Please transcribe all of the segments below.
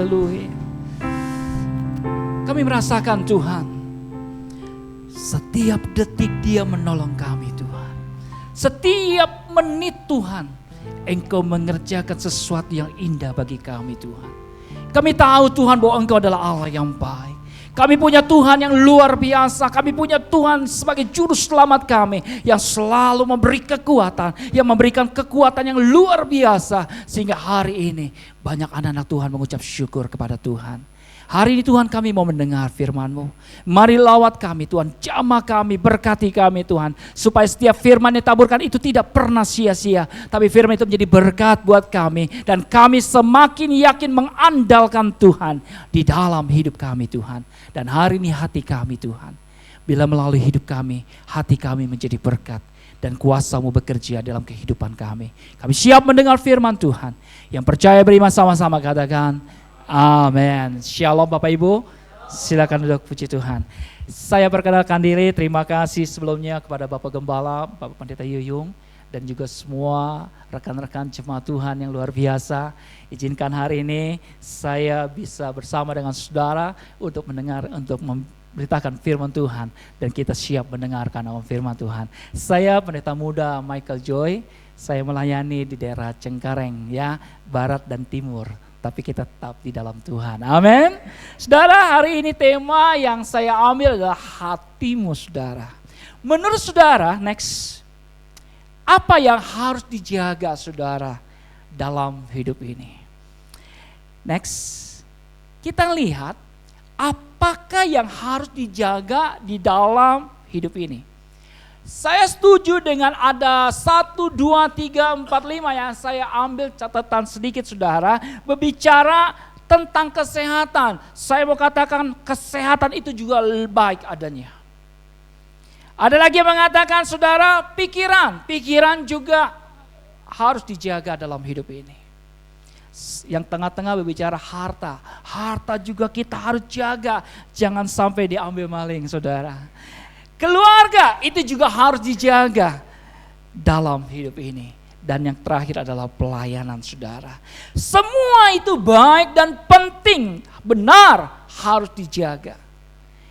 Haleluya. Kami merasakan Tuhan, setiap detik Dia menolong kami Tuhan. Setiap menit Tuhan, Engkau mengerjakan sesuatu yang indah bagi kami Tuhan. Kami tahu Tuhan bahwa Engkau adalah Allah yang baik. Kami punya Tuhan yang luar biasa. Kami punya Tuhan sebagai juru selamat kami yang selalu memberi kekuatan, yang memberikan kekuatan yang luar biasa. Sehingga hari ini banyak anak-anak Tuhan mengucap syukur kepada Tuhan. Hari ini Tuhan kami mau mendengar firman-Mu. Mari lawat kami Tuhan, jamah kami, berkati kami Tuhan. Supaya setiap firman yang ditaburkan itu tidak pernah sia-sia. Tapi firman itu menjadi berkat buat kami. Dan kami semakin yakin mengandalkan Tuhan di dalam hidup kami Tuhan. Dan hari ini hati kami Tuhan, bila melalui hidup kami, hati kami menjadi berkat. Dan kuasa-Mu bekerja dalam kehidupan kami. Kami siap mendengar firman Tuhan. Yang percaya beriman sama-sama katakan, amin. Shalom Bapak Ibu, silakan duduk, puji Tuhan. Saya perkenalkan diri, terima kasih sebelumnya kepada Bapak Gembala, Bapak Pendeta Yuyung, dan juga semua rekan-rekan jemaat Tuhan yang luar biasa. Izinkan hari ini saya bisa bersama dengan saudara untuk mendengar, untuk memberitakan firman Tuhan. Dan kita siap mendengarkan firman Tuhan. Saya Pendeta Muda Michael Joy, saya melayani di daerah Cengkareng ya, Barat dan Timur. Tapi kita tetap di dalam Tuhan. Amin. Saudara, hari ini tema yang saya ambil adalah hatimu saudara. Menurut saudara, next, apa yang harus dijaga saudara dalam hidup ini? Next, kita lihat apakah yang harus dijaga di dalam hidup ini. Saya setuju dengan ada 1, 2, 3, 4, 5 yang saya ambil catatan sedikit saudara. Berbicara tentang kesehatan. Saya mau katakan kesehatan itu juga baik adanya. Ada lagi yang mengatakan saudara pikiran. Pikiran juga harus dijaga dalam hidup ini. Yang tengah-tengah berbicara harta. Harta juga kita harus jaga. Jangan sampai diambil maling saudara. Keluarga itu juga harus dijaga dalam hidup ini. Dan yang terakhir adalah pelayanan saudara. Semua itu baik dan penting, benar harus dijaga.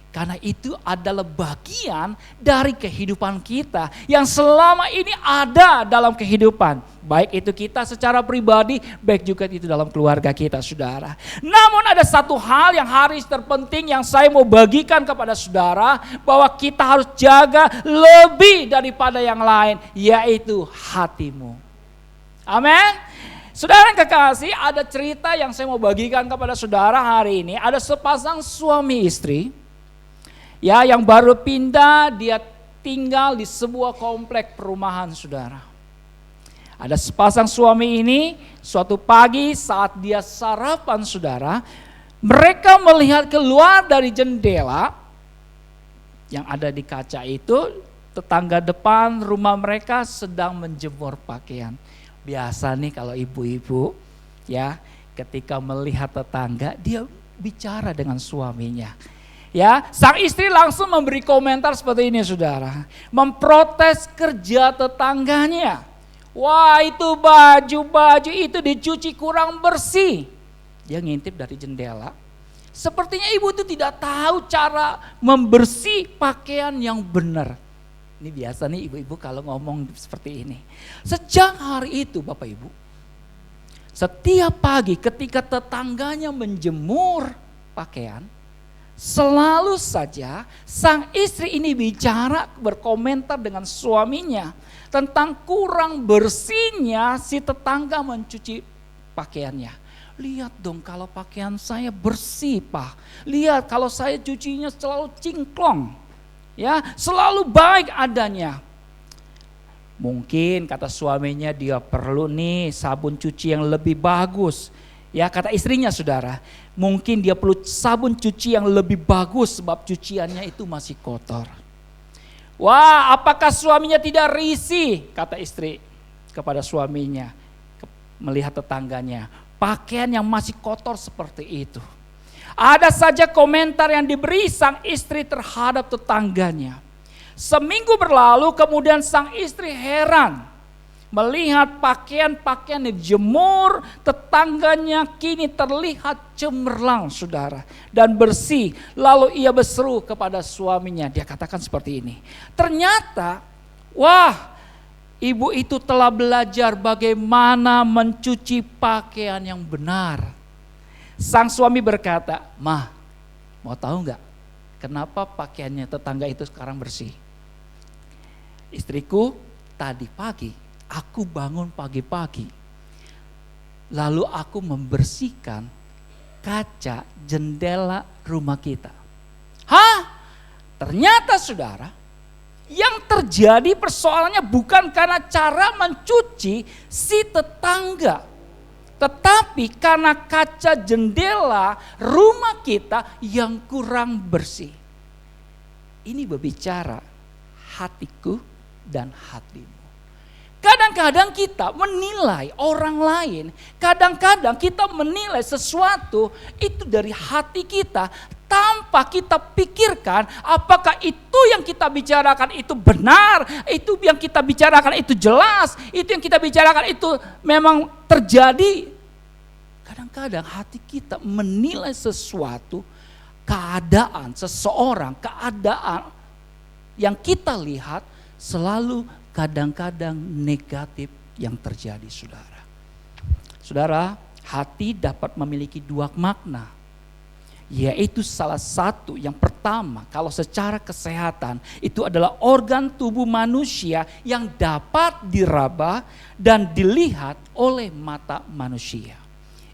Karena itu adalah bagian dari kehidupan kita yang selama ini ada dalam kehidupan. Baik itu kita secara pribadi, baik juga itu dalam keluarga kita saudara. Namun ada satu hal yang harus terpenting yang saya mau bagikan kepada saudara. Bahwa kita harus jaga lebih daripada yang lain, yaitu hatimu. Amin. Saudara yang kekasih, ada cerita yang saya mau bagikan kepada saudara hari ini. Ada sepasang suami istri. Ya, yang baru pindah, dia tinggal di sebuah komplek perumahan saudara. Ada sepasang suami ini, suatu pagi saat dia sarapan saudara, mereka melihat keluar dari jendela yang ada di kaca itu, tetangga depan rumah mereka sedang menjemur pakaian. Biasa nih kalau ibu-ibu ya, ketika melihat tetangga, dia bicara dengan suaminya. Ya, sang istri langsung memberi komentar seperti ini saudara. Memprotes kerja tetangganya. Wah, itu baju itu dicuci kurang bersih. Dia ngintip dari jendela. Sepertinya ibu itu tidak tahu cara membersih pakaian yang benar. Ini biasa nih ibu-ibu kalau ngomong seperti ini. Sejak hari itu Bapak Ibu, setiap pagi ketika tetangganya menjemur pakaian, selalu saja sang istri ini bicara, berkomentar dengan suaminya tentang kurang bersihnya si tetangga mencuci pakaiannya. Lihat dong kalau pakaian saya bersih Pak. Lihat kalau saya cucinya selalu cingklong. Ya, selalu baik adanya. Mungkin kata suaminya dia perlu nih sabun cuci yang lebih bagus. Ya, kata istrinya saudara, mungkin dia perlu sabun cuci yang lebih bagus sebab cuciannya itu masih kotor. Wah, apakah suaminya tidak risih? Kata istri kepada suaminya melihat tetangganya, pakaian yang masih kotor seperti itu. Ada saja komentar yang diberi sang istri terhadap tetangganya. Seminggu berlalu kemudian sang istri heran. Melihat pakaian-pakaian yang dijemur tetangganya kini terlihat cemerlang saudara. Dan bersih. Lalu ia berseru kepada suaminya. Dia katakan seperti ini. Ternyata wah, ibu itu telah belajar bagaimana mencuci pakaian yang benar. Sang suami berkata, "Mah, mau tahu nggak kenapa pakaiannya tetangga itu sekarang bersih? Istriku, tadi pagi aku bangun pagi-pagi, lalu aku membersihkan kaca jendela rumah kita." Hah? Ternyata saudara, yang terjadi persoalannya bukan karena cara mencuci si tetangga, tetapi karena kaca jendela rumah kita yang kurang bersih. Ini berbicara hatiku dan hatimu. Kadang-kadang kita menilai orang lain, kadang-kadang kita menilai sesuatu itu dari hati kita tanpa kita pikirkan apakah itu yang kita bicarakan itu benar, itu yang kita bicarakan itu jelas, itu yang kita bicarakan itu memang terjadi. Kadang-kadang hati kita menilai sesuatu, keadaan seseorang, keadaan yang kita lihat selalu kadang-kadang negatif yang terjadi saudara. Saudara, hati dapat memiliki dua makna. Yaitu salah satu yang pertama, kalau secara kesehatan itu adalah organ tubuh manusia yang dapat diraba dan dilihat oleh mata manusia.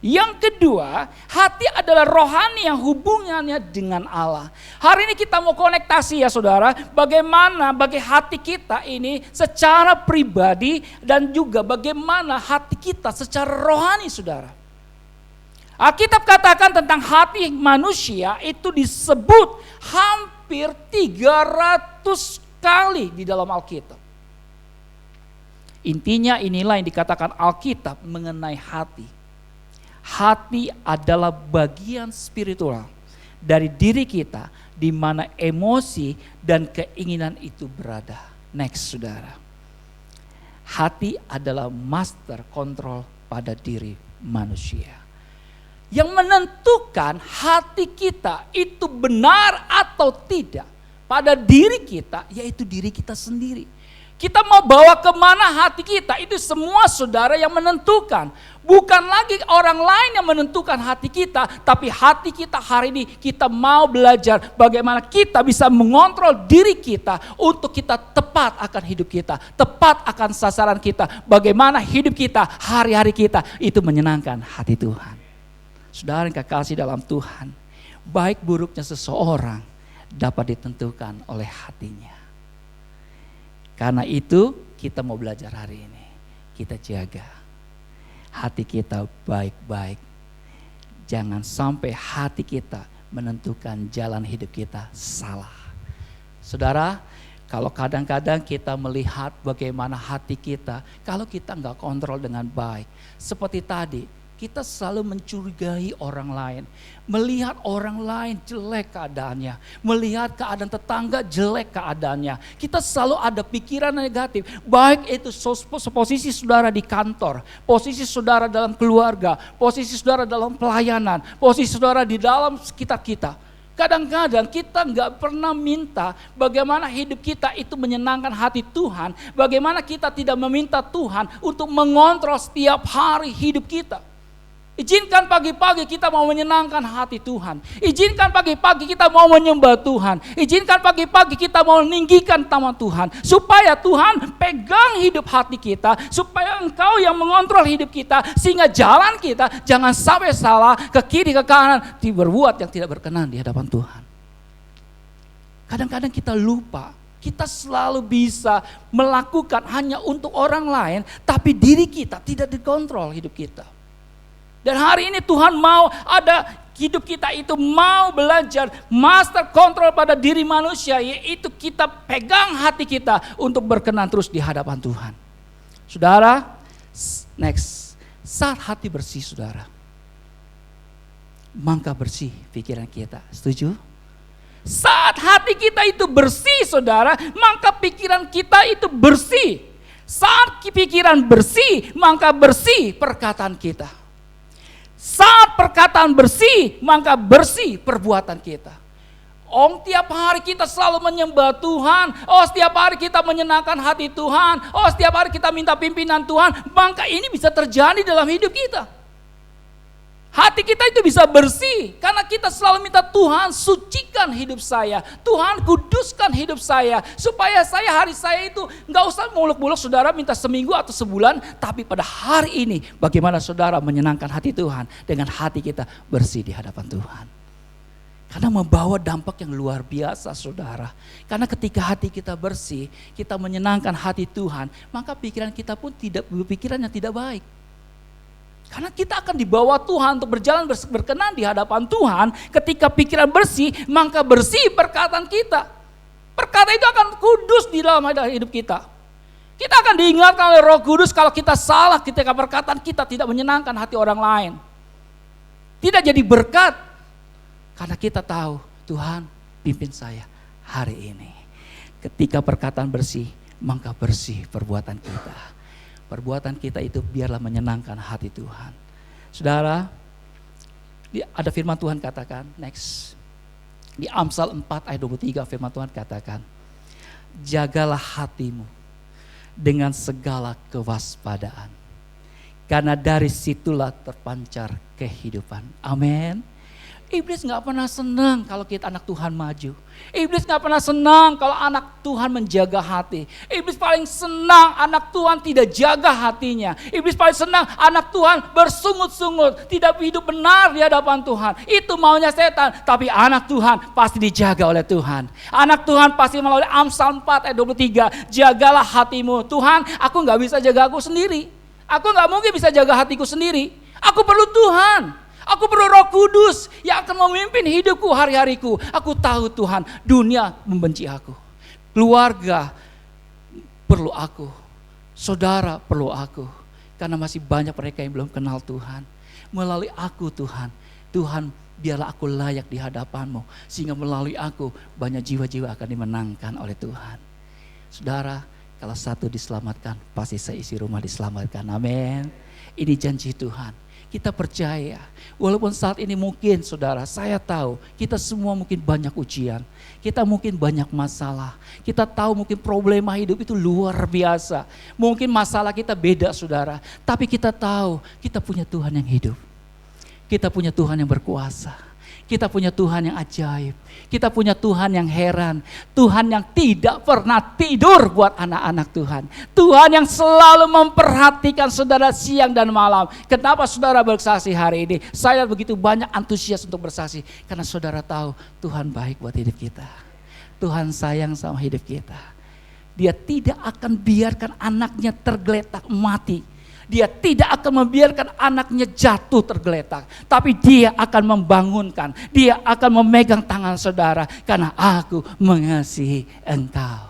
Yang kedua, hati adalah rohani yang hubungannya dengan Allah. Hari ini kita mau konektasi ya saudara, bagaimana bagi hati kita ini secara pribadi dan juga bagaimana hati kita secara rohani saudara. Alkitab katakan tentang hati manusia itu disebut hampir 300 kali di dalam Alkitab. Intinya inilah yang dikatakan Alkitab mengenai hati. Hati adalah bagian spiritual dari diri kita di mana emosi dan keinginan itu berada. Next saudara. Hati adalah master control pada diri manusia. Yang menentukan hati kita itu benar atau tidak pada diri kita, yaitu diri kita sendiri. Kita mau bawa kemana hati kita, itu semua saudara yang menentukan. Bukan lagi orang lain yang menentukan hati kita, tapi hati kita hari ini kita mau belajar bagaimana kita bisa mengontrol diri kita untuk kita tepat akan hidup kita, tepat akan sasaran kita. Bagaimana hidup kita, hari-hari kita itu menyenangkan hati Tuhan. Saudara yang kekasih dalam Tuhan, baik buruknya seseorang dapat ditentukan oleh hatinya. Karena itu kita mau belajar hari ini. Kita jaga hati kita baik-baik. Jangan sampai hati kita menentukan jalan hidup kita salah. Saudara, kalau kadang-kadang kita melihat bagaimana hati kita, kalau kita nggak kontrol dengan baik. Seperti tadi, kita selalu mencurigai orang lain. Melihat orang lain jelek keadaannya. Melihat keadaan tetangga jelek keadaannya. Kita selalu ada pikiran negatif. Baik itu posisi saudara di kantor. Posisi saudara dalam keluarga. Posisi saudara dalam pelayanan. Posisi saudara di dalam sekitar kita. Kadang-kadang kita nggak pernah minta bagaimana hidup kita itu menyenangkan hati Tuhan. Bagaimana kita tidak meminta Tuhan untuk mengontrol setiap hari hidup kita. Izinkan pagi-pagi kita mau menyenangkan hati Tuhan. Izinkan pagi-pagi kita mau menyembah Tuhan. Izinkan pagi-pagi kita mau meninggikan nama Tuhan. Supaya Tuhan pegang hidup hati kita. Supaya Engkau yang mengontrol hidup kita. Sehingga jalan kita jangan sampai salah ke kiri ke kanan. Berbuat yang tidak berkenan di hadapan Tuhan. Kadang-kadang kita lupa. Kita selalu bisa melakukan hanya untuk orang lain. Tapi diri kita tidak dikontrol hidup kita. Dan hari ini Tuhan mau ada hidup kita itu mau belajar master control pada diri manusia. Yaitu kita pegang hati kita untuk berkenan terus di hadapan Tuhan. Saudara, next. Saat hati bersih saudara. Maka bersih pikiran kita. Setuju? Saat hati kita itu bersih saudara. Maka pikiran kita itu bersih. Saat pikiran bersih, maka bersih perkataan kita. Saat perkataan bersih, maka bersih perbuatan kita. Tiap hari kita selalu menyembah Tuhan. Setiap hari kita menyenangkan hati Tuhan. Setiap hari kita minta pimpinan Tuhan. Maka ini bisa terjadi dalam hidup kita. Hati kita itu bisa bersih karena kita selalu minta Tuhan sucikan hidup saya. Tuhan kuduskan hidup saya supaya hari saya itu nggak usah muluk-muluk saudara minta seminggu atau sebulan. Tapi pada hari ini bagaimana saudara menyenangkan hati Tuhan dengan hati kita bersih di hadapan Tuhan. Karena membawa dampak yang luar biasa saudara. Karena ketika hati kita bersih, kita menyenangkan hati Tuhan, maka pikiran kita pun tidak berpikiran yang tidak baik. Karena kita akan dibawa Tuhan untuk berjalan berkenan di hadapan Tuhan. Ketika pikiran bersih, maka bersih perkataan kita. Perkataan itu akan kudus di dalam hidup kita. Kita akan diingatkan oleh Roh Kudus kalau kita salah ketika perkataan kita tidak menyenangkan hati orang lain. Tidak jadi berkat. Karena kita tahu Tuhan pimpin saya hari ini. Ketika perkataan bersih, maka bersih perbuatan kita. Perbuatan kita itu biarlah menyenangkan hati Tuhan. Saudara, ada firman Tuhan katakan, next. Di Amsal 4 ayat 23 firman Tuhan katakan, jagalah hatimu dengan segala kewaspadaan. Karena dari situlah terpancar kehidupan. Amin. Iblis gak pernah senang kalau kita anak Tuhan maju. Iblis gak pernah senang kalau anak Tuhan menjaga hati. Iblis paling senang anak Tuhan tidak jaga hatinya. Iblis paling senang anak Tuhan bersungut-sungut, tidak hidup benar di hadapan Tuhan. Itu maunya setan. Tapi anak Tuhan pasti dijaga oleh Tuhan. Anak Tuhan pasti melalui Amsal 4 ayat 23. Jagalah hatimu. Tuhan, aku gak bisa jaga aku sendiri. Aku gak mungkin bisa jaga hatiku sendiri. Aku perlu Tuhan. Aku perlu Roh Kudus yang akan memimpin hidupku hari-hariku. Aku tahu Tuhan, dunia membenci aku. Keluarga perlu aku. Saudara perlu aku. Karena masih banyak mereka yang belum kenal Tuhan. Melalui aku Tuhan, biarlah aku layak di hadapan-Mu. Sehingga melalui aku banyak jiwa-jiwa akan dimenangkan oleh Tuhan. Saudara, kalau satu diselamatkan, pasti seisi rumah diselamatkan. Amin. Ini janji Tuhan. Kita percaya, walaupun saat ini mungkin saudara, saya tahu kita semua mungkin banyak ujian. Kita mungkin banyak masalah. Kita tahu mungkin problema hidup itu luar biasa. Mungkin masalah kita beda saudara. Tapi kita tahu kita punya Tuhan yang hidup. Kita punya Tuhan yang berkuasa. Kita punya Tuhan yang ajaib. Kita punya Tuhan yang heran. Tuhan yang tidak pernah tidur buat anak-anak Tuhan. Tuhan yang selalu memperhatikan saudara siang dan malam. Kenapa saudara bersaksi hari ini? Saya begitu banyak antusias untuk bersaksi. Karena saudara tahu Tuhan baik buat hidup kita. Tuhan sayang sama hidup kita. Dia tidak akan biarkan anaknya tergeletak mati. Dia tidak akan membiarkan anaknya jatuh tergeletak. Tapi dia akan membangunkan. Dia akan memegang tangan saudara. Karena aku mengasihi engkau.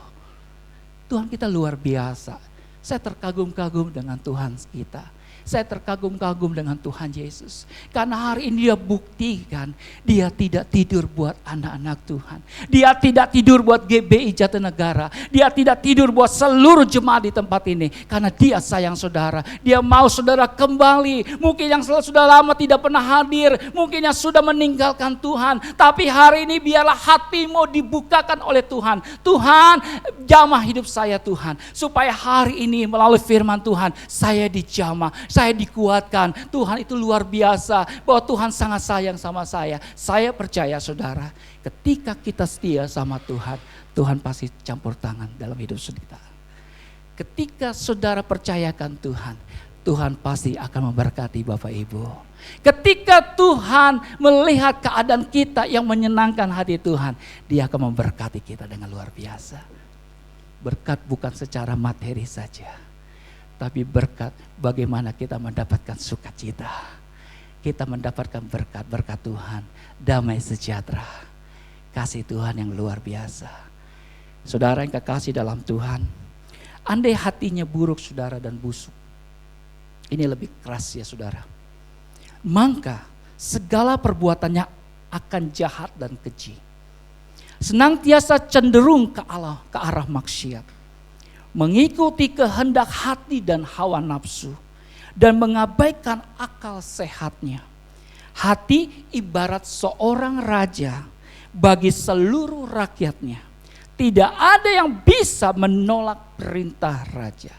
Tuhan kita luar biasa. Saya terkagum-kagum dengan Tuhan kita. Saya terkagum-kagum dengan Tuhan Yesus. Karena hari ini dia buktikan dia tidak tidur buat anak-anak Tuhan. Dia tidak tidur buat GBI Jatinegara. Dia tidak tidur buat seluruh jemaat di tempat ini. Karena dia sayang saudara. Dia mau saudara kembali. Mungkin yang sudah lama tidak pernah hadir. Mungkin yang sudah meninggalkan Tuhan. Tapi hari ini biarlah hatimu dibukakan oleh Tuhan. Tuhan, jamah hidup saya Tuhan. Supaya hari ini melalui firman Tuhan, saya dijamah. Saya dikuatkan. Tuhan itu luar biasa. Bahwa Tuhan sangat sayang sama saya. Saya percaya saudara, ketika kita setia sama Tuhan, Tuhan pasti campur tangan dalam hidup kita. Ketika saudara percayakan Tuhan, Tuhan pasti akan memberkati Bapak Ibu. Ketika Tuhan melihat keadaan kita yang menyenangkan hati Tuhan, Dia akan memberkati kita dengan luar biasa. Berkat bukan secara materi saja, tapi berkat bagaimana kita mendapatkan sukacita. Kita mendapatkan berkat Tuhan, damai sejahtera, kasih Tuhan yang luar biasa. Saudara yang kekasih dalam Tuhan, andai hatinya buruk saudara dan busuk, ini lebih keras ya saudara, maka segala perbuatannya akan jahat dan keji. Senantiasa cenderung ke arah maksiat. mengikuti kehendak hati dan hawa nafsu, dan mengabaikan akal sehatnya. Hati ibarat seorang raja bagi seluruh rakyatnya. Tidak ada yang bisa menolak perintah raja.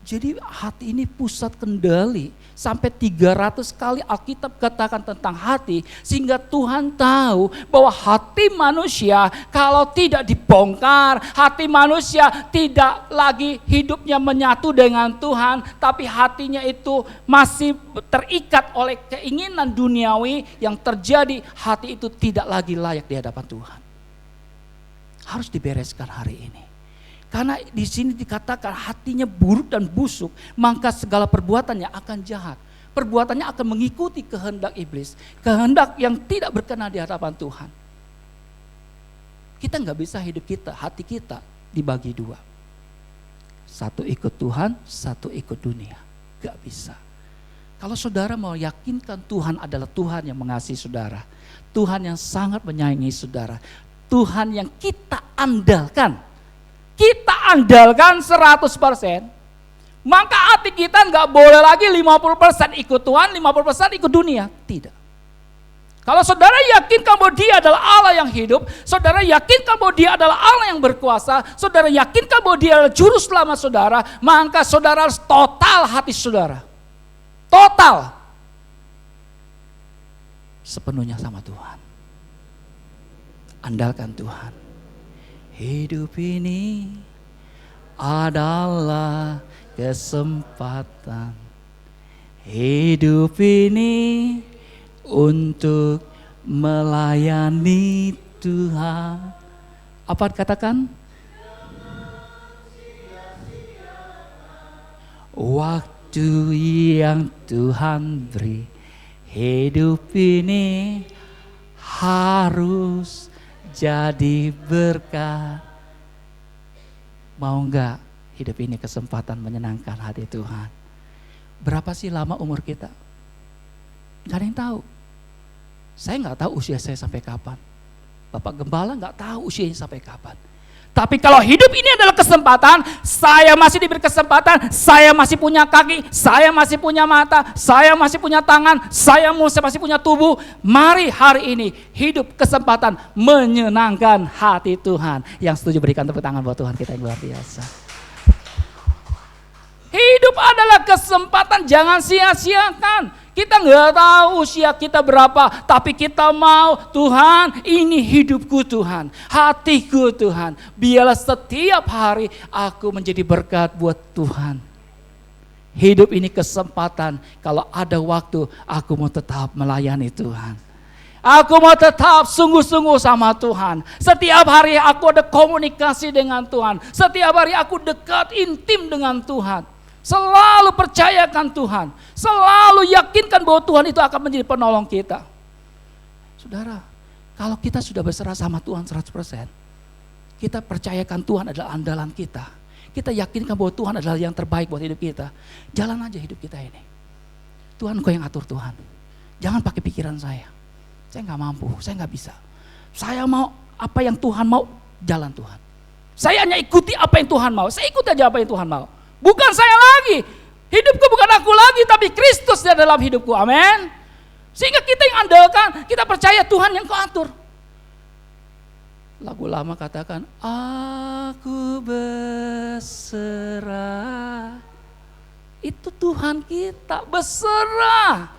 Jadi hati ini pusat kendali. Sampai 300 kali Alkitab katakan tentang hati. Sehingga Tuhan tahu bahwa hati manusia kalau tidak dibongkar, hati manusia tidak lagi hidupnya menyatu dengan Tuhan. Tapi hatinya itu masih terikat oleh keinginan duniawi yang terjadi. Hati itu tidak lagi layak di hadapan Tuhan. Harus dibereskan hari ini. Karena di sini dikatakan hatinya buruk dan busuk, maka segala perbuatannya akan jahat. Perbuatannya akan mengikuti kehendak iblis, kehendak yang tidak berkenan di hadapan Tuhan. Kita nggak bisa hidup kita, hati kita dibagi dua. Satu ikut Tuhan, satu ikut dunia. Gak bisa. Kalau saudara mau yakinkan Tuhan adalah Tuhan yang mengasihi saudara, Tuhan yang sangat menyayangi saudara, Tuhan yang kita andalkan. Kita andalkan 100%, maka hati kita nggak boleh lagi 50% ikut Tuhan, 50% ikut dunia. Tidak. Kalau saudara yakinkan bahwa dia adalah Allah yang hidup, saudara yakinkan bahwa dia adalah Allah yang berkuasa, saudara yakinkan bahwa dia adalah juru selamat saudara, maka saudara harus total hati saudara. Total. Sepenuhnya sama Tuhan. Andalkan Tuhan. Hidup ini adalah kesempatan. Hidup ini untuk melayani Tuhan. Apa dikatakan? Waktu yang Tuhan beri. Hidup ini harus jadi berkat. Mau enggak hidup ini kesempatan menyenangkan hati Tuhan? Berapa sih lama umur kita? Gak ada yang tahu. Saya gak tahu usia saya sampai kapan. Bapak Gembala gak tahu usianya sampai kapan. Tapi kalau hidup ini adalah kesempatan, saya masih diberi kesempatan, saya masih punya kaki, saya masih punya mata, saya masih punya tangan, saya masih punya tubuh. Mari hari ini hidup kesempatan menyenangkan hati Tuhan. Yang setuju berikan tepuk tangan buat Tuhan kita yang luar biasa. Hidup adalah kesempatan, jangan sia-siakan. Kita nggak tahu usia kita berapa, tapi kita mau Tuhan, ini hidupku Tuhan, hatiku Tuhan. Biarlah setiap hari aku menjadi berkat buat Tuhan. Hidup ini kesempatan, kalau ada waktu aku mau tetap melayani Tuhan. Aku mau tetap sungguh-sungguh sama Tuhan. Setiap hari aku ada komunikasi dengan Tuhan. Setiap hari aku dekat intim dengan Tuhan. Selalu percayakan Tuhan. Selalu yakinkan bahwa Tuhan itu akan menjadi penolong kita. Saudara, kalau kita sudah berserah sama Tuhan 100%, kita percayakan Tuhan adalah andalan kita. Kita yakinkan bahwa Tuhan adalah yang terbaik buat hidup kita. Jalan aja hidup kita ini. Tuhan, Engkau yang atur Tuhan. Jangan pakai pikiran saya. Saya gak mampu, saya gak bisa. Saya mau apa yang Tuhan mau, jalan Tuhan. Saya hanya ikuti apa yang Tuhan mau. Saya ikuti aja apa yang Tuhan mau. Bukan saya lagi. Hidupku bukan aku lagi, tapi Kristus di dalam hidupku. Amin. Sehingga kita yang andalkan, kita percaya Tuhan yang Kau atur. Lagu lama katakan, aku berserah. Itu Tuhan kita, berserah.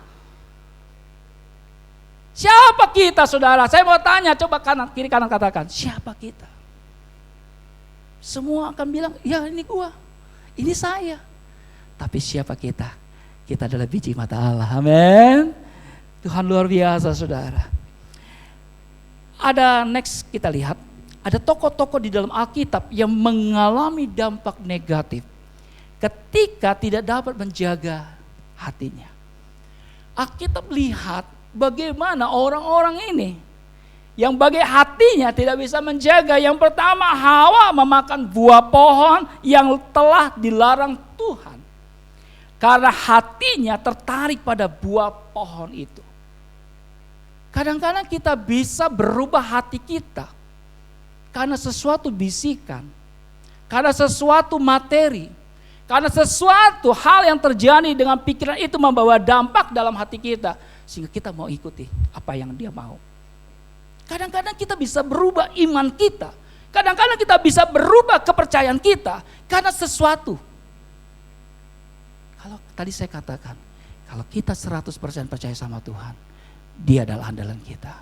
Siapa kita saudara? Saya mau tanya, coba kanan, kiri kanan katakan, siapa kita? Semua akan bilang, ya ini gua. Ini saya. Tapi siapa kita? Kita adalah biji mata Allah. Amin. Tuhan luar biasa saudara. Ada next kita lihat. Ada tokoh-tokoh di dalam Alkitab yang mengalami dampak negatif. Ketika tidak dapat menjaga hatinya. Alkitab lihat bagaimana orang-orang ini. Yang bagi hatinya tidak bisa menjaga. Yang pertama, Hawa memakan buah pohon yang telah dilarang Tuhan. Karena hatinya tertarik pada buah pohon itu. Kadang-kadang kita bisa berubah hati kita. Karena sesuatu bisikan. karena sesuatu materi, karena sesuatu hal yang terjadi dengan pikiran itu membawa dampak dalam hati kita, sehingga kita mau ikuti apa yang dia mau. Kadang-kadang kita bisa berubah iman kita, kadang-kadang kita bisa berubah kepercayaan kita karena sesuatu. Kalau tadi saya katakan, kalau kita 100% percaya sama Tuhan, Dia adalah andalan kita.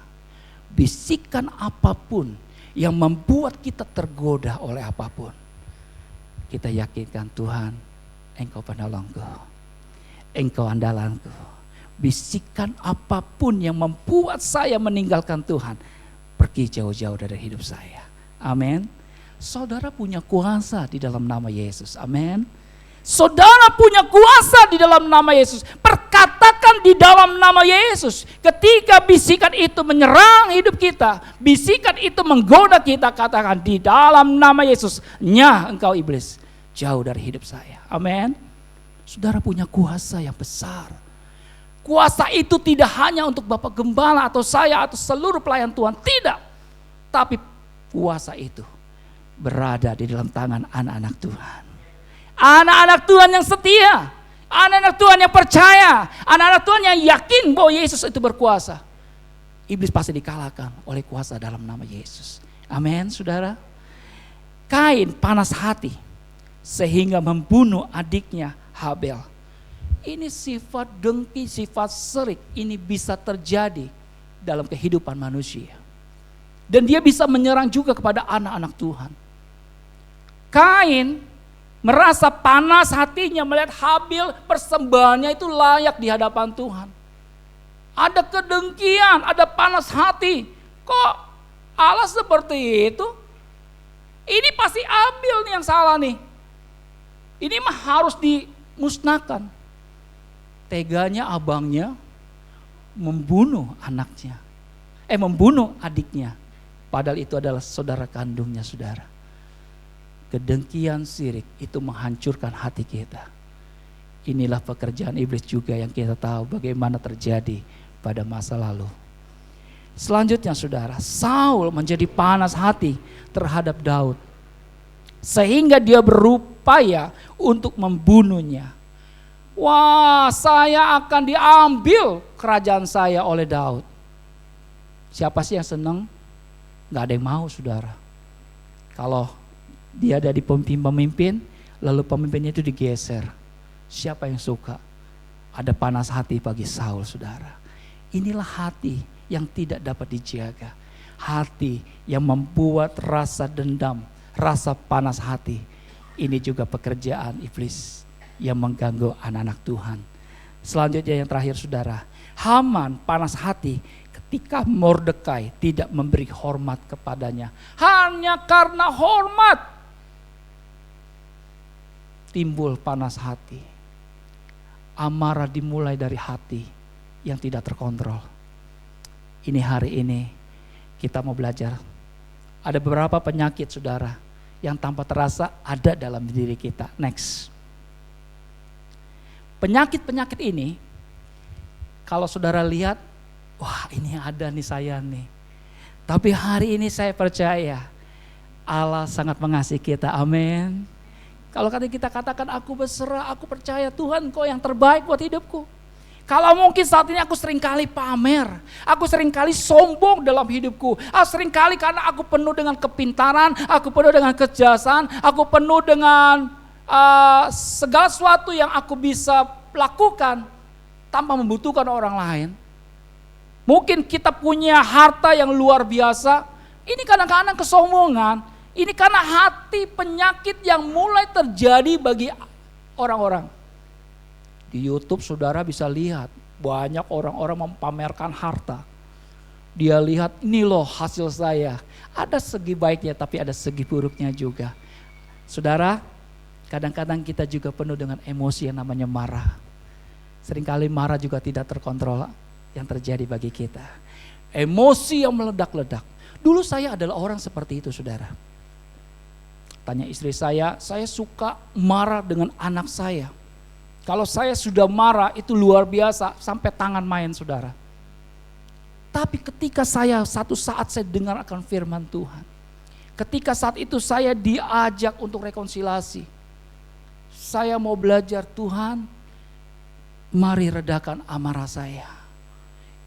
Bisikan apapun yang membuat kita tergoda oleh apapun, kita yakinkan, Tuhan, Engkau penolongku, Engkau andalanku. Bisikan apapun yang membuat saya meninggalkan Tuhan, pergi jauh-jauh dari hidup saya. Amin. Saudara punya kuasa di dalam nama Yesus. Amin. Saudara punya kuasa di dalam nama Yesus. Perkatakan di dalam nama Yesus. Ketika bisikan itu menyerang hidup kita, bisikan itu menggoda kita, katakan di dalam nama Yesus, nyah engkau iblis, jauh dari hidup saya. Amin. Saudara punya kuasa yang besar. Kuasa itu tidak hanya untuk Bapak Gembala atau saya atau seluruh pelayan Tuhan, tidak. Tapi kuasa itu berada di dalam tangan anak-anak Tuhan. Anak-anak Tuhan yang setia, anak-anak Tuhan yang percaya, anak-anak Tuhan yang yakin bahwa Yesus itu berkuasa. Iblis pasti dikalahkan oleh kuasa dalam nama Yesus. Amin, saudara. Kain panas hati sehingga membunuh adiknya Habel. Ini sifat dengki, sifat serik, ini bisa terjadi dalam kehidupan manusia. Dan dia bisa menyerang juga kepada anak-anak Tuhan. Kain merasa panas hatinya melihat Habil persembahannya itu layak di hadapan Tuhan. Ada kedengkian, ada panas hati. Kok Allah seperti itu? Ini pasti Habil nih yang salah nih. Ini mah harus dimusnahkan. Teganya abangnya membunuh anaknya. Membunuh adiknya. Padahal itu adalah saudara kandungnya, saudara. Kedengkian, sirik itu menghancurkan hati kita. Inilah pekerjaan iblis juga yang kita tahu bagaimana terjadi pada masa lalu. Selanjutnya saudara, Saul menjadi panas hati terhadap Daud. Sehingga dia berupaya untuk membunuhnya. Wah, saya akan diambil kerajaan saya oleh Daud. Siapa sih yang senang? Gak ada yang mau, saudara. Kalau dia ada di pemimpin, lalu pemimpinnya itu digeser. Siapa yang suka? Ada panas hati bagi Saul, saudara. Inilah hati yang tidak dapat dijaga. Hati yang membuat rasa dendam, rasa panas hati. Ini juga pekerjaan iblis yang mengganggu anak-anak Tuhan. Selanjutnya yang terakhir, saudara. Haman panas hati ketika Mordekai tidak memberi hormat kepadanya. Hanya karena hormat timbul panas hati. Amarah dimulai dari hati yang tidak terkontrol. Ini hari ini kita mau belajar. Ada beberapa penyakit, saudara, yang tanpa terasa ada dalam diri kita. Next. Penyakit-penyakit ini, kalau saudara lihat, wah ini ada nih saya nih. Tapi hari ini saya percaya Allah sangat mengasihi kita, amin. Kalau kita katakan aku berserah, aku percaya Tuhan Kau yang terbaik buat hidupku. Kalau mungkin saat ini aku seringkali pamer, aku seringkali sombong dalam hidupku. Seringkali karena aku penuh dengan kepintaran, aku penuh dengan kecerdasan, aku penuh dengan segala sesuatu yang aku bisa lakukan tanpa membutuhkan orang lain. Mungkin kita punya harta yang luar biasa, ini kadang-kadang kesombongan, ini karena hati penyakit yang mulai terjadi bagi orang-orang. Di YouTube saudara bisa lihat banyak orang-orang mempamerkan harta. Dia lihat ini loh hasil saya, ada segi baiknya tapi ada segi buruknya juga. Saudara, kadang-kadang kita juga penuh dengan emosi yang namanya marah. Seringkali marah juga tidak terkontrol yang terjadi bagi kita. Emosi yang meledak-ledak. Dulu saya adalah orang seperti itu, saudara. Tanya istri saya suka marah dengan anak saya. Kalau saya sudah marah itu luar biasa, sampai tangan main, saudara. Tapi ketika satu saat saya dengar akan firman Tuhan. Ketika saat itu saya diajak untuk rekonsiliasi. Saya mau belajar, Tuhan, mari redakan amarah saya.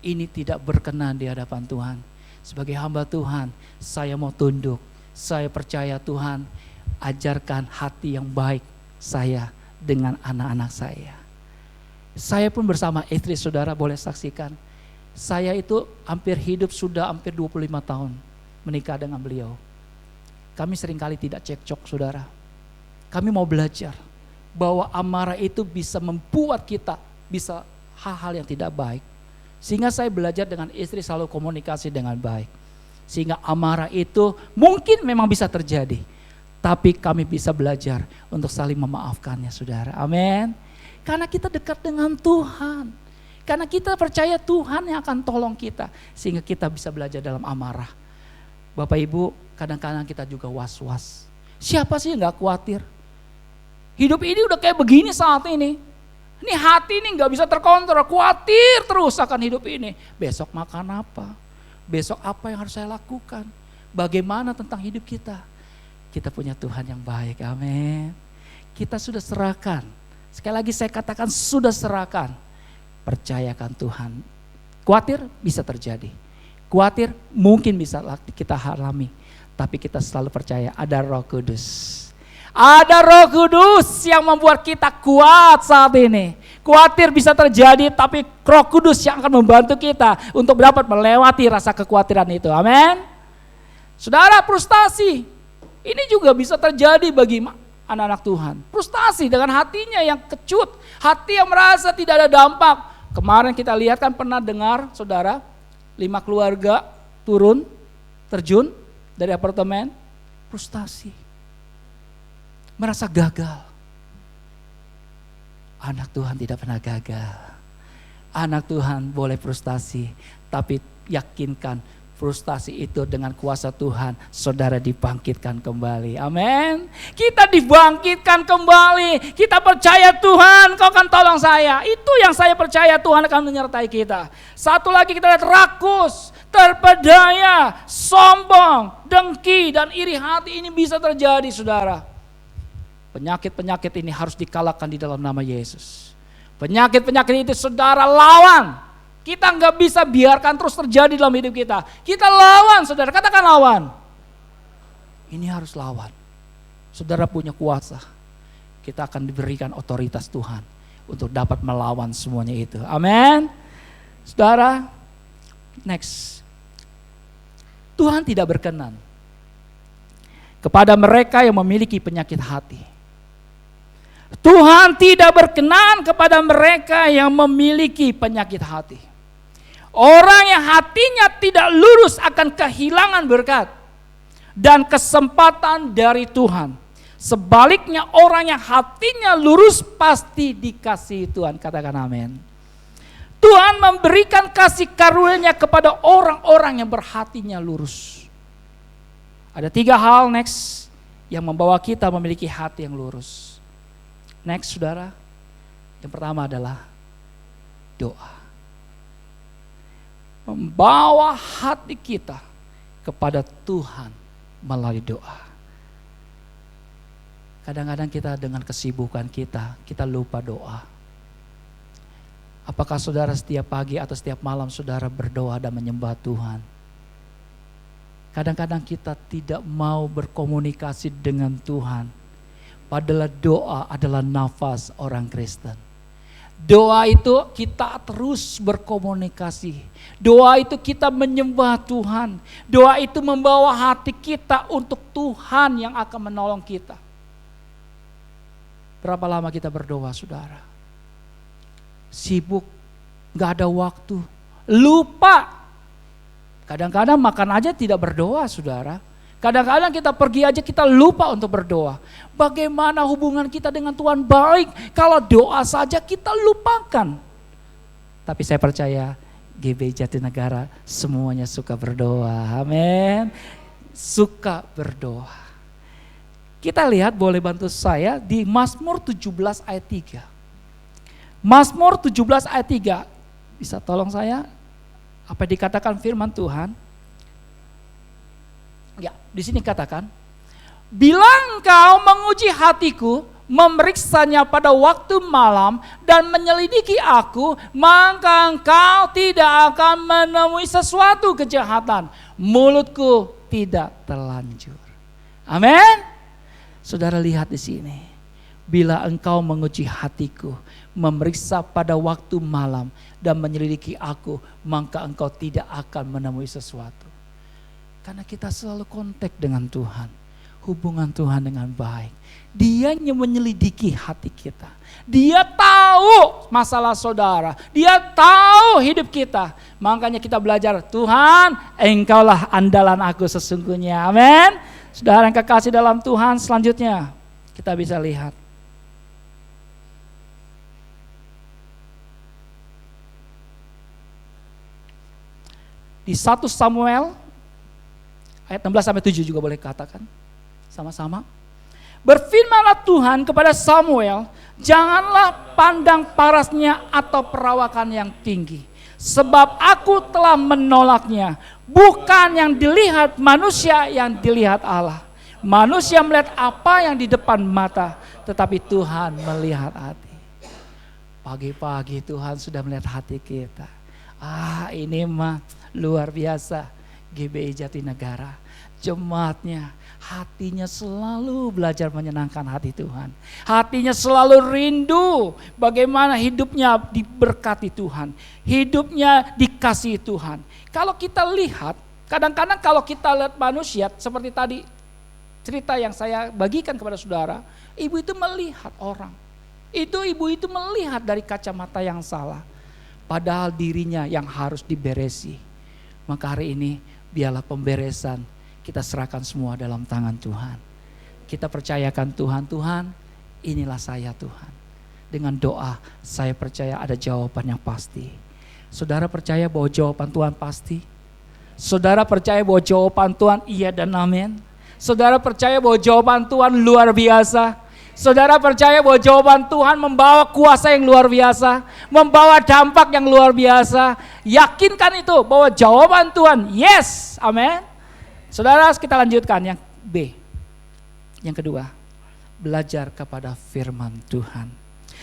Ini tidak berkenan di hadapan Tuhan. Sebagai hamba Tuhan, saya mau tunduk. Saya percaya Tuhan, ajarkan hati yang baik saya dengan anak-anak saya. Saya pun bersama istri saudara boleh saksikan. Saya itu hampir hidup sudah hampir 25 tahun menikah dengan beliau. Kami seringkali tidak cekcok saudara. Kami mau belajar bahwa amarah itu bisa membuat kita bisa hal-hal yang tidak baik. Sehingga saya belajar dengan istri selalu komunikasi dengan baik. Sehingga amarah itu mungkin memang bisa terjadi. Tapi kami bisa belajar untuk saling memaafkannya saudara. Amin. Karena kita dekat dengan Tuhan. Karena kita percaya Tuhan yang akan tolong kita. Sehingga kita bisa belajar dalam amarah. Bapak Ibu, kadang-kadang kita juga was-was. Siapa sih yang gak khawatir? Hidup ini udah kayak begini saat ini. Ini hati ini gak bisa terkontrol. Khawatir terus akan hidup ini. Besok makan apa? Besok apa yang harus saya lakukan? Bagaimana tentang hidup kita? Kita punya Tuhan yang baik, amin. Kita sudah serahkan. Sekali lagi saya katakan sudah serahkan. Percayakan Tuhan. Khawatir bisa terjadi. Khawatir mungkin bisa kita alami. Tapi kita selalu percaya ada Roh Kudus. Ada Roh Kudus yang membuat kita kuat saat ini. Khawatir bisa terjadi tapi Roh Kudus yang akan membantu kita untuk dapat melewati rasa kekhawatiran itu. Amin. Saudara, frustasi ini juga bisa terjadi bagi anak-anak Tuhan. Frustasi dengan hatinya yang kecut, hati yang merasa tidak ada dampak. Kemarin kita lihat kan pernah dengar saudara, 5 keluarga terjun dari apartemen, frustasi, merasa gagal. Anak Tuhan tidak pernah gagal. Anak Tuhan boleh frustasi, tapi yakinkan frustasi itu dengan kuasa Tuhan, saudara dibangkitkan kembali. Amin. Kita dibangkitkan kembali. Kita percaya Tuhan, Kau akan tolong saya. Itu yang saya percaya Tuhan akan menyertai kita. Satu lagi kita lihat rakus, terpedaya, sombong, dengki dan iri hati ini bisa terjadi saudara. Penyakit-penyakit ini harus dikalahkan di dalam nama Yesus. Penyakit-penyakit itu saudara lawan. Kita nggak bisa biarkan terus terjadi dalam hidup kita. Kita lawan saudara, katakan lawan. Ini harus lawan. Saudara punya kuasa. Kita akan diberikan otoritas Tuhan untuk dapat melawan semuanya itu. Amin. Saudara, next. Tuhan tidak berkenan kepada mereka yang memiliki penyakit hati. Tuhan tidak berkenan kepada mereka yang memiliki penyakit hati. Orang yang hatinya tidak lurus akan kehilangan berkat dan kesempatan dari Tuhan. Sebaliknya orang yang hatinya lurus pasti dikasihi Tuhan. Katakan amin. Tuhan memberikan kasih karunia kepada orang-orang yang berhatinya lurus. Ada 3 hal next yang membawa kita memiliki hati yang lurus. Next saudara, yang pertama adalah doa. Membawa hati kita kepada Tuhan melalui doa. Kadang-kadang kita dengan kesibukan kita lupa doa. Apakah saudara setiap pagi atau setiap malam saudara berdoa dan menyembah Tuhan? Kadang-kadang kita tidak mau berkomunikasi dengan Tuhan. Padahal doa adalah nafas orang Kristen. Doa itu kita terus berkomunikasi. Doa itu kita menyembah Tuhan. Doa itu membawa hati kita untuk Tuhan yang akan menolong kita. Berapa lama kita berdoa saudara? Sibuk, gak ada waktu, lupa. Kadang-kadang makan aja tidak berdoa saudara. Kadang-kadang kita pergi aja kita lupa untuk berdoa. Bagaimana hubungan kita dengan Tuhan baik kalau doa saja kita lupakan. Tapi saya percaya GB Jatinegara semuanya suka berdoa. Amin. Suka berdoa. Kita lihat, boleh bantu saya di Mazmur 17 ayat 3. Mazmur 17 ayat 3. Bisa tolong saya? Apa dikatakan firman Tuhan? Ya, di sini katakan, bila engkau menguji hatiku, memeriksanya pada waktu malam dan menyelidiki aku, maka engkau tidak akan menemui sesuatu kejahatan. Mulutku tidak terlanjur. Amin. Saudara lihat di sini. Bila engkau menguji hatiku, memeriksa pada waktu malam dan menyelidiki aku, maka engkau tidak akan menemui sesuatu. Karena kita selalu kontak dengan Tuhan. Hubungan Tuhan dengan baik. Dia yang menyelidiki hati kita. Dia tahu masalah saudara. Dia tahu hidup kita. Makanya kita belajar, Tuhan, Engkaulah andalan aku sesungguhnya. Amin. Saudara yang kekasih dalam Tuhan, selanjutnya kita bisa lihat. Di 1 Samuel ayat 16-7 juga boleh katakan. Sama-sama. Berfirmanlah Tuhan kepada Samuel, janganlah pandang parasnya atau perawakan yang tinggi. Sebab aku telah menolaknya. Bukan yang dilihat manusia, yang dilihat Allah. Manusia melihat apa yang di depan mata, tetapi Tuhan melihat hati. Pagi-pagi Tuhan sudah melihat hati kita. Ini mah luar biasa. GBI Jatinegara, jemaatnya, hatinya selalu belajar menyenangkan hati Tuhan. Hatinya selalu rindu bagaimana hidupnya diberkati Tuhan. Hidupnya dikasihi Tuhan. Kalau kita lihat, kadang-kadang kalau kita lihat manusia, seperti tadi cerita yang saya bagikan kepada saudara, ibu itu melihat orang. Ibu itu melihat dari kacamata yang salah. Padahal dirinya yang harus diberesi. Maka hari ini biarlah pemberesan kita serahkan semua dalam tangan Tuhan. Kita percayakan Tuhan, Tuhan inilah saya Tuhan. Dengan doa saya percaya ada jawaban yang pasti. Saudara percaya bahwa jawaban Tuhan pasti? Saudara percaya bahwa jawaban Tuhan iya dan amin? Saudara percaya bahwa jawaban Tuhan luar biasa? Saudara percaya bahwa jawaban Tuhan membawa kuasa yang luar biasa, membawa dampak yang luar biasa. Yakinkan itu bahwa jawaban Tuhan yes, amin. Saudara, kita lanjutkan yang B. Yang kedua, belajar kepada firman Tuhan.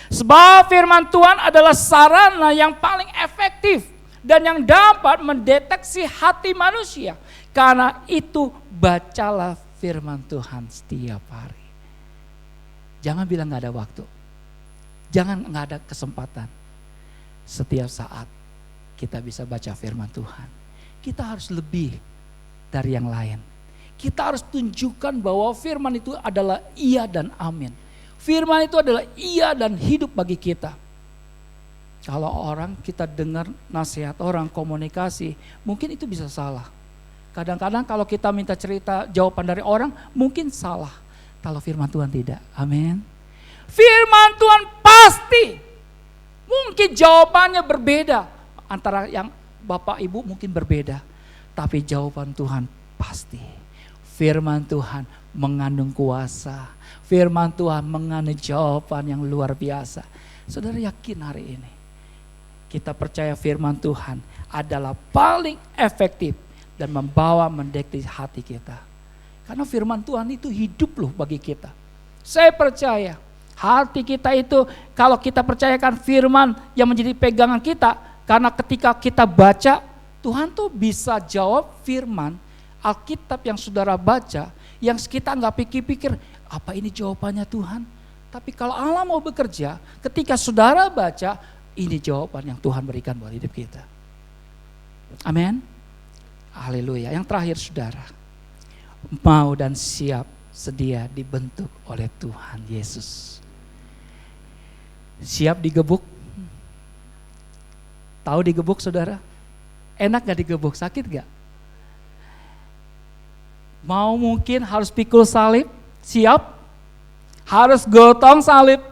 Sebab firman Tuhan adalah sarana yang paling efektif dan yang dapat mendeteksi hati manusia. Karena itu bacalah firman Tuhan setiap hari. Jangan bilang gak ada waktu. Jangan gak ada kesempatan. Setiap saat kita bisa baca firman Tuhan. Kita harus lebih dari yang lain. Kita harus tunjukkan bahwa firman itu adalah iya dan amin. Firman itu adalah iya dan hidup bagi kita. Kalau orang kita dengar nasihat orang, komunikasi, mungkin itu bisa salah. Kadang-kadang kalau kita minta cerita jawaban dari orang, mungkin salah. Kalau firman Tuhan tidak, amin. Firman Tuhan pasti. Mungkin jawabannya berbeda. Antara yang Bapak Ibu mungkin berbeda. Tapi jawaban Tuhan pasti. Firman Tuhan mengandung kuasa. Firman Tuhan mengandung jawaban yang luar biasa. Saudara yakin hari ini? Kita percaya firman Tuhan adalah paling efektif dan membawa mendeteksi hati kita. Karena firman Tuhan itu hidup loh bagi kita. Saya percaya hati kita itu kalau kita percayakan firman yang menjadi pegangan kita. Karena ketika kita baca, Tuhan tuh bisa jawab firman Alkitab yang saudara baca. Yang kita nggak pikir-pikir, apa ini jawabannya Tuhan? Tapi kalau Allah mau bekerja, ketika saudara baca, ini jawaban yang Tuhan berikan buat hidup kita. Amin. Haleluya. Yang terakhir saudara. Mau dan siap sedia dibentuk oleh Tuhan Yesus. Siap digebuk? Tahu digebuk saudara? Enak gak digebuk? Sakit gak? Mau mungkin harus pikul salib? Siap? Harus gotong salib?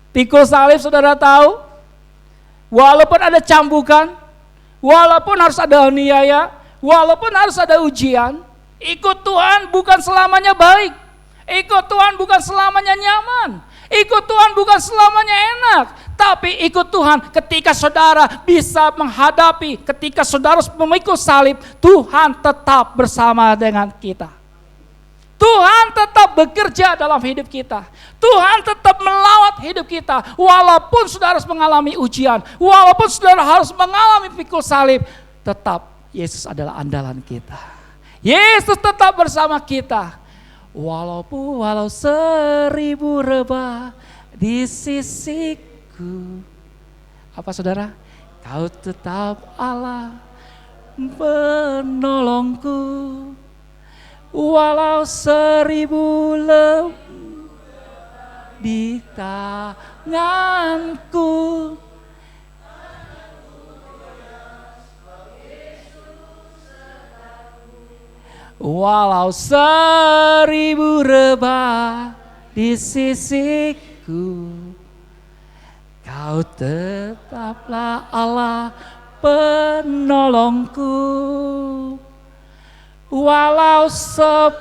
Pikul salib saudara tahu? Walaupun ada cambukan, walaupun harus ada aniaya, walaupun harus ada ujian, ikut Tuhan bukan selamanya baik. Ikut Tuhan bukan selamanya nyaman. Ikut Tuhan bukan selamanya enak, tapi ikut Tuhan ketika saudara bisa menghadapi, ketika saudara memikul salib, Tuhan tetap bersama dengan kita. Tuhan tetap bekerja dalam hidup kita. Tuhan tetap melawat hidup kita. Walaupun saudara harus mengalami ujian, walaupun saudara harus mengalami pikul salib, tetap Yesus adalah andalan kita. Yesus tetap bersama kita. Walau 1000 rebah di sisiku. Apa saudara? Kau tetap Allah penolongku. Walau 1000 lemah di tanganku. Walau 1000 rebah di sisiku, Kau tetaplah Allah penolongku. Walau 10.000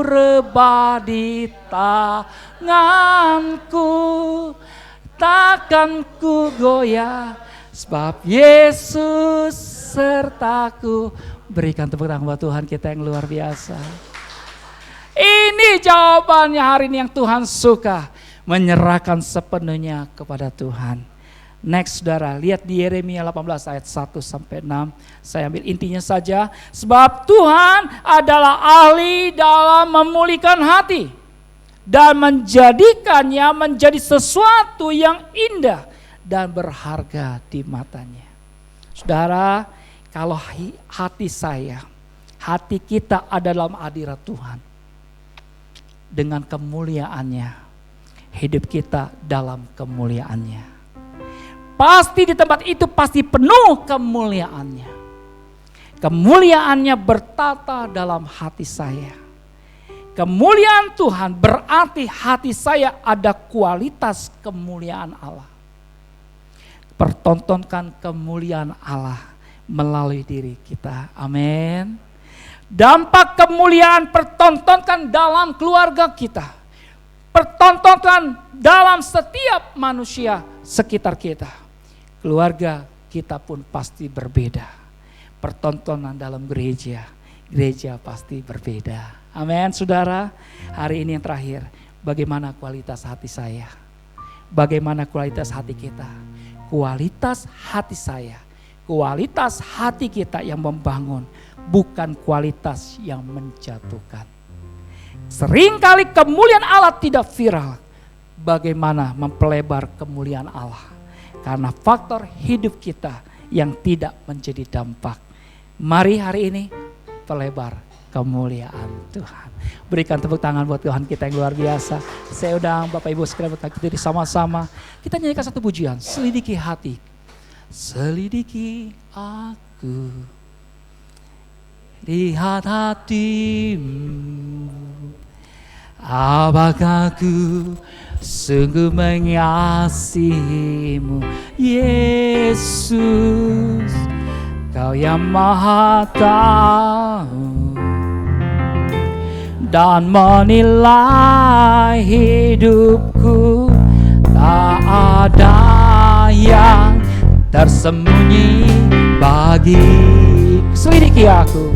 rebah di tanganku, takkan ku goyah, sebab Yesus sertaku. Berikan tepuk tangan buat Tuhan kita yang luar biasa. Ini jawabannya hari ini yang Tuhan suka, menyerahkan sepenuhnya kepada Tuhan. Next saudara, lihat di Yeremia 18 ayat 1-6. Saya ambil intinya saja. Sebab Tuhan adalah ahli dalam memulihkan hati dan menjadikannya menjadi sesuatu yang indah dan berharga di matanya. Saudara, kalau hati saya, hati kita ada dalam hadirat Tuhan, dengan kemuliaannya, hidup kita dalam kemuliaannya. Pasti di tempat itu pasti penuh kemuliaannya. Kemuliaannya bertata dalam hati saya. Kemuliaan Tuhan berarti hati saya ada kualitas kemuliaan Allah. Pertontonkan kemuliaan Allah melalui diri kita. Amin. Dampak kemuliaan pertontonkan dalam keluarga kita. Pertontonkan dalam setiap manusia sekitar kita. Keluarga kita pun pasti berbeda. Pertontonan dalam gereja pasti berbeda. Amin, saudara. Hari ini yang terakhir, bagaimana kualitas hati saya? Bagaimana kualitas hati kita? Kualitas hati saya, kualitas hati kita yang membangun, bukan kualitas yang menjatuhkan. Seringkali kemuliaan Allah tidak viral. Bagaimana mempelebar kemuliaan Allah? Karena faktor hidup kita yang tidak menjadi dampak. Mari hari ini pelebar kemuliaan Tuhan. Berikan tepuk tangan buat Tuhan kita yang luar biasa. Saya undang Bapak Ibu sekalian kita berdiri sama-sama. Kita nyanyikan satu pujian, selidiki hati. Selidiki aku, lihat hatimu. Apakah aku sungguh mengasihimu, Yesus, Kau yang Maha Tahu dan menilai hidupku. Tak ada yang tersembunyi bagi. Selidiki aku,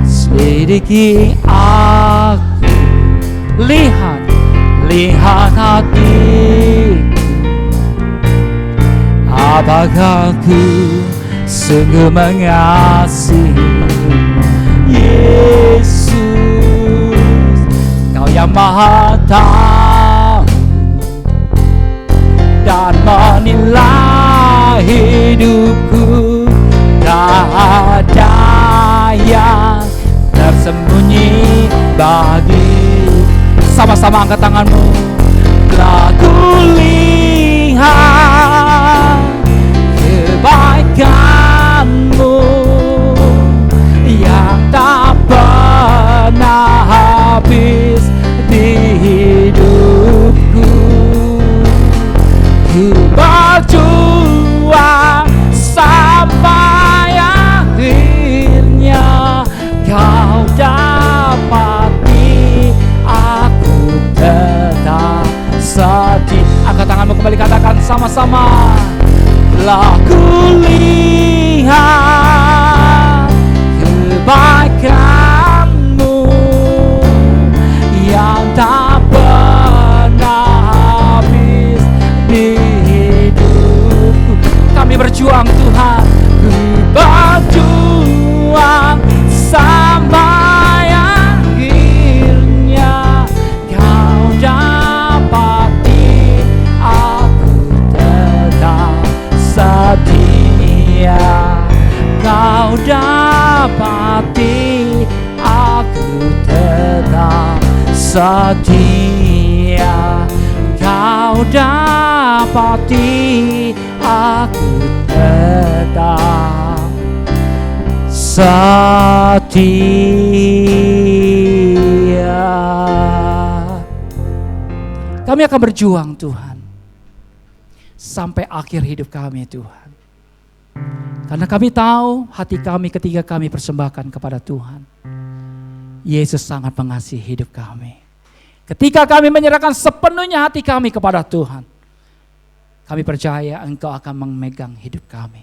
selidiki aku. Lihat hati, apakah ku sungguh mengasihi Yesus, Kau yang Maha Tahu dan menilai hidupku. Tak ada yang tersembunyi bagi. Sama-sama angkat tanganmu. Telah kulihat kebaikan-Mu yang tak pernah habis di hidupku. Ku berjuang sampai akhirnya Kau dapati aku Kembali katakan sama-sama. Telah kulihat kebaikan-Mu yang tak pernah habis di hidupku. Kami berjuang Tuhan, ku berjuang sampai akhirnya. Kau dapati aku tetap setia. Kau dapati aku tetap setia. Kau dapati aku tetap setia. Kami akan berjuang Tuhan sampai akhir hidup kami Tuhan. Karena kami tahu hati kami ketika kami persembahkan kepada Tuhan, Yesus sangat mengasihi hidup kami. Ketika kami menyerahkan sepenuhnya hati kami kepada Tuhan, kami percaya Engkau akan memegang hidup kami.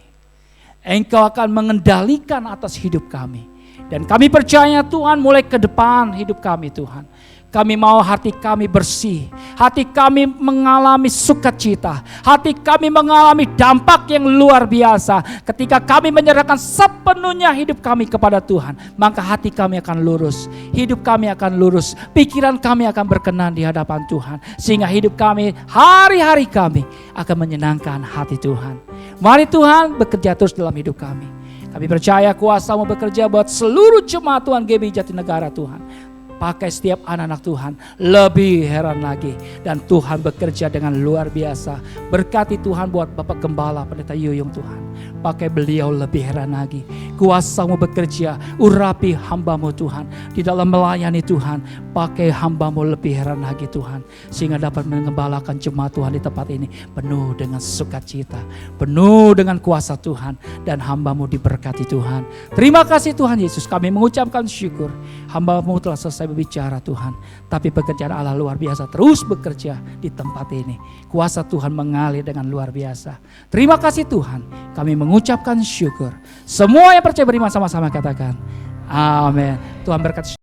Engkau akan mengendalikan atas hidup kami. Dan kami percaya Tuhan, mulai ke depan hidup kami Tuhan, kami mau hati kami bersih, hati kami mengalami sukacita, hati kami mengalami dampak yang luar biasa. Ketika kami menyerahkan sepenuhnya hidup kami kepada Tuhan, maka hati kami akan lurus, hidup kami akan lurus, pikiran kami akan berkenan di hadapan Tuhan. Sehingga hidup kami, hari-hari kami akan menyenangkan hati Tuhan. Mari Tuhan bekerja terus dalam hidup kami. Kami percaya kuasa-Mu bekerja buat seluruh jemaat Tuhan GBI Jatinegara Tuhan. Pakai setiap anak-anak Tuhan lebih heran lagi. Dan Tuhan bekerja dengan luar biasa. Berkati Tuhan buat Bapak Gembala Pendeta Yuyung Tuhan. Pakai beliau lebih heran lagi. Kuasa-Mu bekerja, urapi hamba-Mu Tuhan. Di dalam melayani Tuhan, pakai hamba-Mu lebih heran lagi Tuhan. Sehingga dapat mengembalakan jemaat Tuhan di tempat ini. Penuh dengan sukacita, penuh dengan kuasa Tuhan. Dan hamba-Mu diberkati Tuhan. Terima kasih Tuhan Yesus, kami mengucapkan syukur. Hamba-Mu telah selesai berbicara Tuhan, tapi pekerjaan Allah luar biasa terus bekerja di tempat ini. Kuasa Tuhan mengalir dengan luar biasa. Terima kasih Tuhan, kami mengucapkan syukur. Semua yang percaya beriman sama-sama katakan amin. Tuhan berkati.